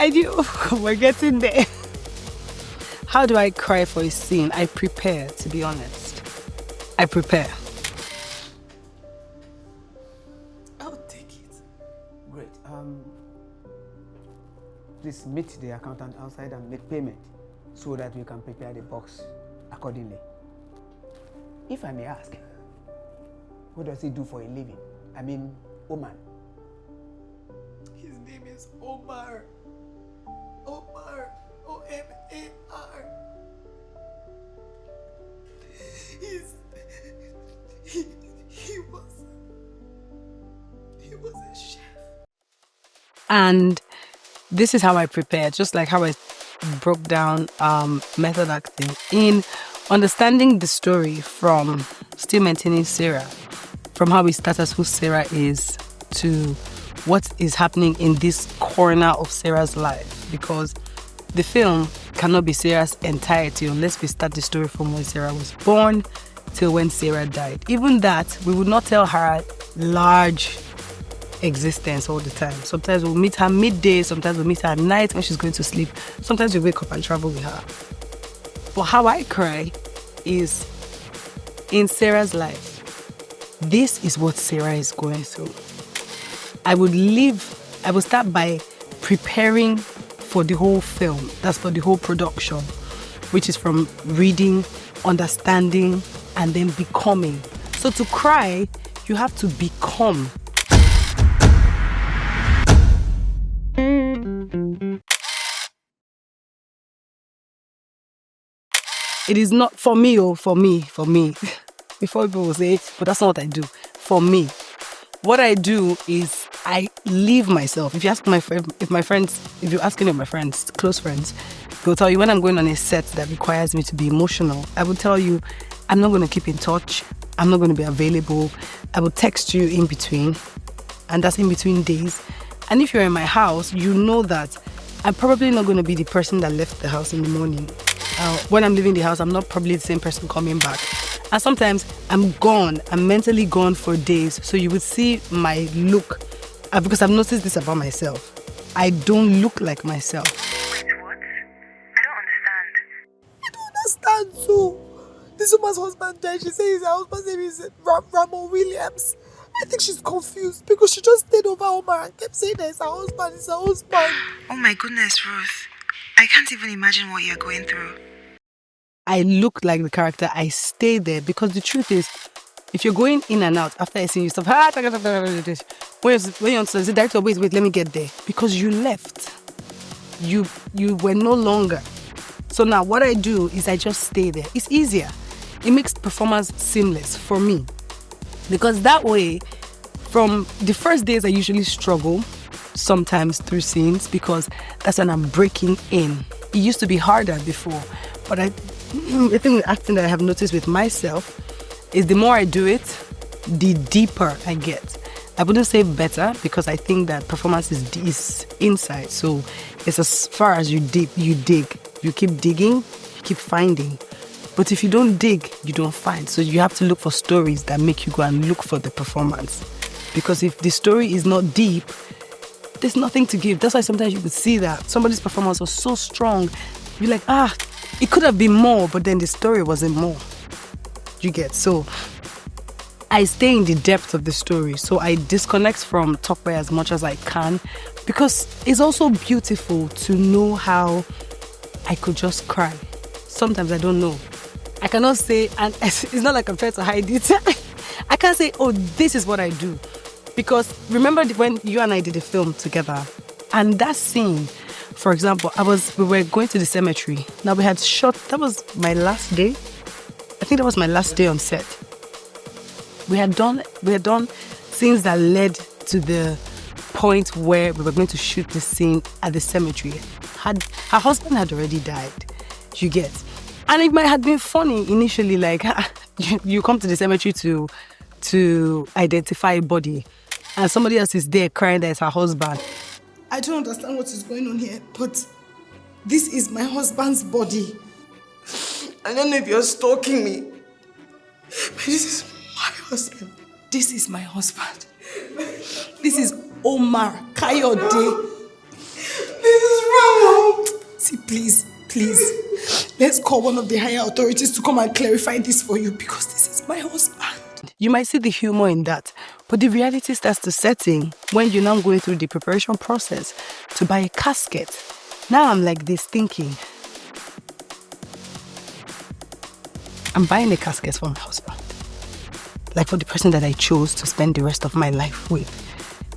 I knew we're getting there. How do I cry for a scene? I prepare, to be honest. I prepare. I'll take it. Great. Please meet the accountant outside and make payment so that we can prepare the box accordingly. If I may ask, what does he do for a living? I mean, Oman. His name is Omar. Omar. O-M-A-R. He was a chef. And this is how I prepare, just like how I broke down method acting in understanding the story from still maintaining Sarah, from how we start as who Sarah is to what is happening in this corner of Sarah's life, because the film cannot be Sarah's entirety unless we start the story from when Sarah was born till when Sarah died. Even that, we would not tell her large existence all the time. Sometimes we'll meet her midday, sometimes we'll meet her at night when she's going to sleep, sometimes we wake up and travel with her. But how I cry is in Sarah's life. This is what Sarah is going through. I would start by preparing for the whole film. That's for the whole production, which is from reading, understanding, and then becoming. So to cry, you have to become. It is not for me. Before people will say, but that's not what I do. For me, what I do is I leave myself. If you ask if you ask any of my friends, close friends, they'll tell you when I'm going on a set that requires me to be emotional, I will tell you, I'm not going to keep in touch. I'm not going to be available. I will text you in between, and that's in between days. And if you're in my house, you know that I'm probably not going to be the person that left the house in the morning. When I'm leaving the house, I'm not probably the same person coming back. And sometimes I'm gone. I'm mentally gone for days. So you would see my look, because I've noticed this about myself. I don't look like myself. Wait, what? I don't understand. I don't understand too. This woman's husband died. She says her husband's name is Ramon Williams. I think she's confused because she just stayed over Omar and kept saying that it's her husband, it's her husband. Oh my goodness, Ruth. I can't even imagine what you're going through. I look like the character. I stay there because the truth is, if you're going in and out after I see you stuff, when you're on the director, wait, let me get there, because you left. You were no longer. So now what I do is I just stay there. It's easier. It makes the performance seamless for me, because that way, from the first days I usually struggle sometimes through scenes because that's when I'm breaking in. It used to be harder before, but I think with acting that I have noticed with myself is the more I do it, the deeper I get. I wouldn't say better, because I think that performance is inside. So it's as far as you dig. You keep digging, you keep finding. But if you don't dig, you don't find. So you have to look for stories that make you go and look for the performance. Because if the story is not deep, there's nothing to give. That's why sometimes you would see that somebody's performance was so strong. You're like, it could have been more, but then the story wasn't more. You get? So I stay in the depth of the story. So I disconnect from Tope as much as I can, because it's also beautiful to know how I could just cry. Sometimes I don't know. I cannot say, and it's not like I'm trying to hide it. I can't say, oh, this is what I do. Because remember when you and I did a film together, and that scene, for example, we were going to the cemetery. Now we had shot, that was my last day. I think that was my last day on set. We had done scenes that led to the point where we were going to shoot the scene at the cemetery. Her husband had already died, you get. And it might have been funny initially, like you come to the cemetery to identify a body, and somebody else is there crying that it's her husband. I don't understand what is going on here, but this is my husband's body. I don't know if you're stalking me, but this is my husband. This is my husband. This is Omar Kayode. This See, please. Let's call one of the higher authorities to come and clarify this for you because this is my husband. You might see the humor in that, but the reality starts to set in when you're now going through the preparation process to buy a casket. Now I'm like this thinking, I'm buying a casket for my husband. Like for the person that I chose to spend the rest of my life with.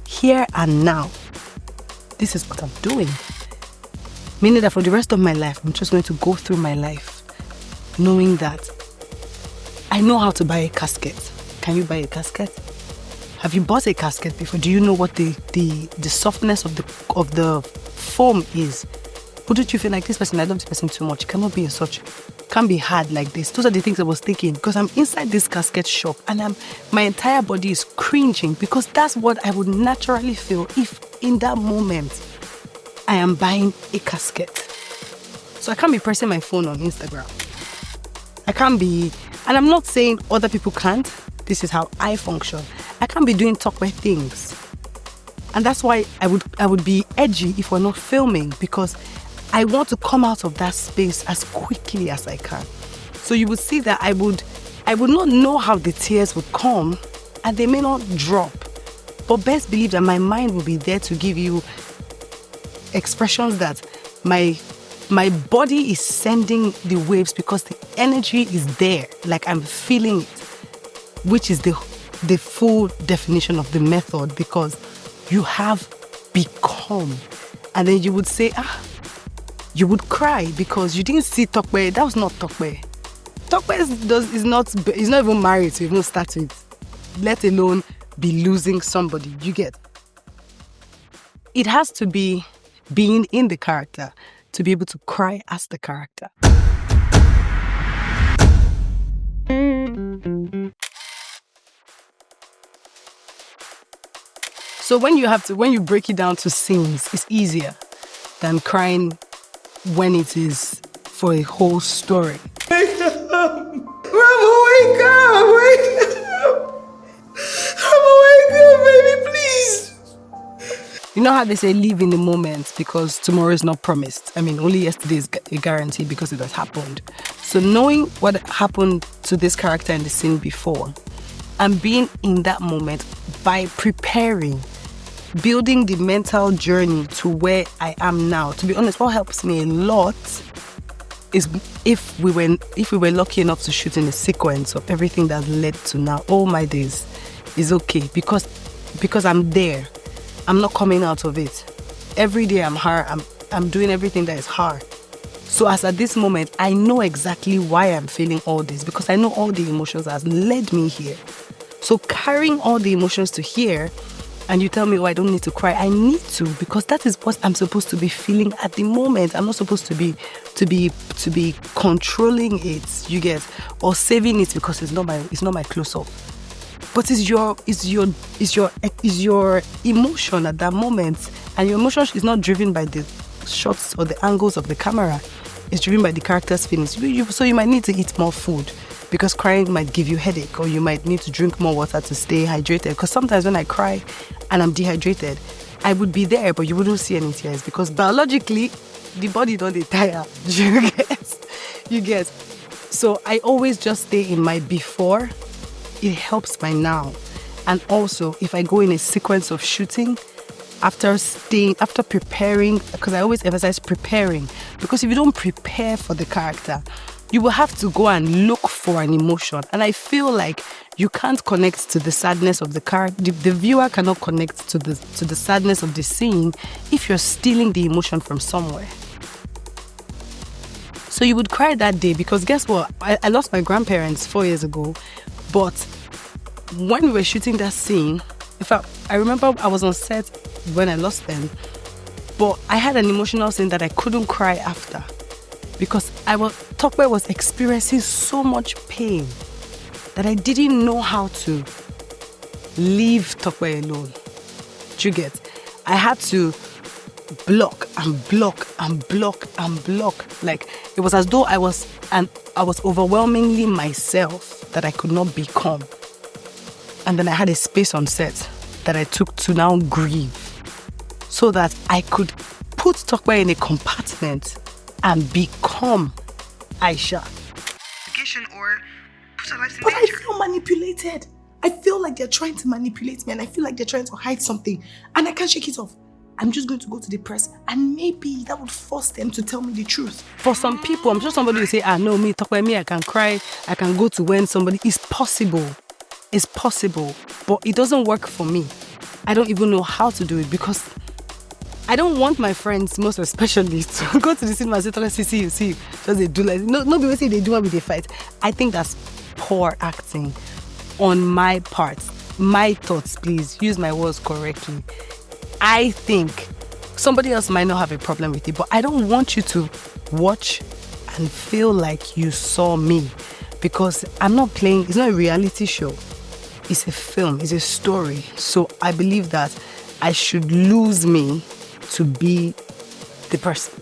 Here and now, this is what I'm doing. Meaning that for the rest of my life, I'm just going to go through my life knowing that I know how to buy a casket. Can you buy a casket? Have you bought a casket before? Do you know what the softness of the foam is? Wouldn't you feel like this person, I love this person too much? It cannot be can't be hard like this. Those are the things I was thinking because I'm inside this casket shop and my entire body is cringing because that's what I would naturally feel if in that moment I am buying a casket. So I can't be pressing my phone on Instagram. I can't be, and I'm not saying other people can't. This is how I function. I can't be doing talkware things. And that's why I would be edgy if we're not filming because I want to come out of that space as quickly as I can. So you would see that I would not know how the tears would come and they may not drop. But best believe that my mind will be there to give you expressions that my body is sending the waves because the energy is there, like I'm feeling it, which is the full definition of the method because you have become. And then you would say, you would cry because you didn't see Tope. That was not Tope. Tope is not even married to even start it, let alone be losing somebody. You get? It has to be being in the character to be able to cry as the character. So when you break it down to scenes, it's easier than crying when it is for a whole story. Wake up! Mama, wake up! Wake up! Mama, wake up, baby, please! You know how they say live in the moment because tomorrow is not promised. I mean, only yesterday is a guarantee because it has happened. So knowing what happened to this character in the scene before and being in that moment by preparing, building the mental journey to where I am now. To be honest, what helps me a lot is if we were lucky enough to shoot in a sequence of everything that led to now, all my days is okay because I'm there. I'm not coming out of it. Every day I'm hard. I'm doing everything that is hard. So as at this moment, I know exactly why I'm feeling all this because I know all the emotions that has led me here. So carrying all the emotions to here, and you tell me, oh, I don't need to cry. I need to because that is what I'm supposed to be feeling at the moment. I'm not supposed to be controlling it. You get, or saving it because it's not my close up. But it's your emotion at that moment, and your emotion is not driven by the shots or the angles of the camera. It's driven by the character's feelings. So you might need to eat more food because crying might give you headache, or you might need to drink more water to stay hydrated. Because sometimes when I cry and I'm dehydrated, I would be there, but you wouldn't see any tears because biologically, the body don't tire. You get. So I always just stay in my before. It helps my now. And also, if I go in a sequence of shooting, after preparing, because I always emphasize preparing, because if you don't prepare for the character, you will have to go and look for an emotion. And I feel like you can't connect to the sadness of the character. The viewer cannot connect to the sadness of the scene if you're stealing the emotion from somewhere. So you would cry that day because guess what? I lost my grandparents 4 years ago. But when we were shooting that scene, in fact, I remember I was on set when I lost them, but I had an emotional scene that I couldn't cry after because Tope was experiencing so much pain that I didn't know how to leave Tope alone. Do you get? I had to block and block and block and block. Like it was as though I was overwhelmingly myself that I could not become. And then I had a space on set that I took to now grieve so that I could put Tope in a compartment and become Aisha. Or put her life in But I danger. feel manipulated. I feel like they're trying to manipulate me and I feel like they're trying to hide something and I can't shake it off. I'm just going to go to the press and maybe that would force them to tell me the truth. For some people, I'm sure somebody will say, no, me, Tope, me, I can cry, I can go to when somebody. It's possible. It's possible. But it doesn't work for me. I don't even know how to do it because I don't want my friends, most especially, to go to the cinema and say, Tope, see you. Just they do like, no, people say they do it with a fight. I think that's poor acting on my part. My thoughts, please, use my words correctly. I think somebody else might not have a problem with it, but I don't want you to watch and feel like you saw me because I'm not playing, it's not a reality show. It's a film, it's a story. So I believe that I should lose me to be the person.